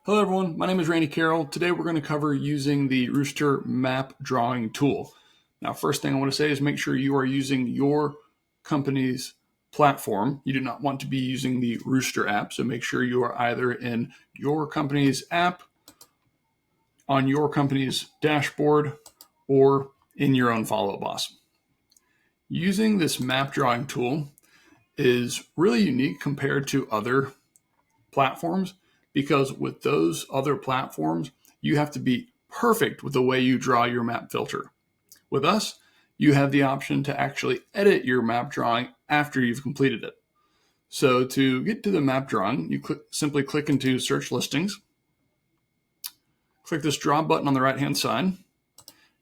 Hello everyone, my name is Randy Carroll. Today we're going to cover using the Ruuster map drawing tool. Now, first thing I want to say is make sure you are using your company's platform. You do not want to be using the Ruuster app, so make sure you are either in your company's app, on your company's dashboard, or in your own Follow Up Boss. Using this map drawing tool is really unique compared to other platforms because with those other platforms, you have to be perfect with the way you draw your map filter. With us, you have the option to actually edit your map drawing after you've completed it. So to get to the map drawing, you simply click into Search Listings, click this Draw button on the right-hand side,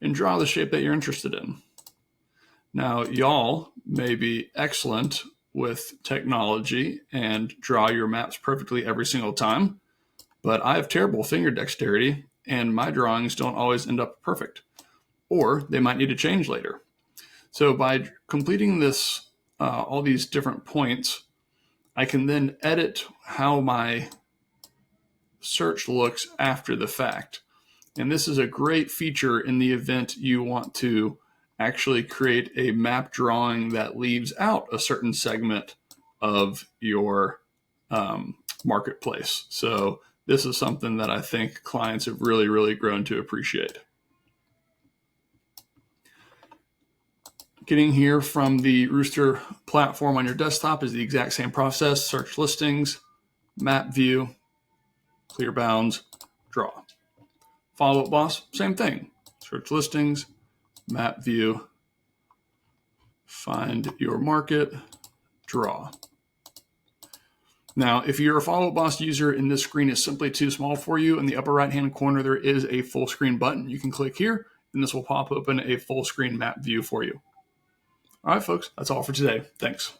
and draw the shape that you're interested in. Now, y'all may be excellent with technology and draw your maps perfectly every single time, but I have terrible finger dexterity and my drawings don't always end up perfect, or they might need to change later. So by completing this, all these different points, I can then edit how my search looks after the fact. And this is a great feature in the event you want to actually create a map drawing that leaves out a certain segment of your marketplace. So this is something that I think clients have really grown to appreciate. Getting here from the Ruuster platform on your desktop is the exact same process. Search listings, map view, clear bounds, draw. Follow Up Boss, same thing. Search listings, map view, find your market, draw. Now, if you're a Follow Up Boss user and this screen is simply too small for you, in the upper right-hand corner, there is a full screen button. You can click here and this will pop open a full screen map view for you. All right, folks, that's all for today. Thanks.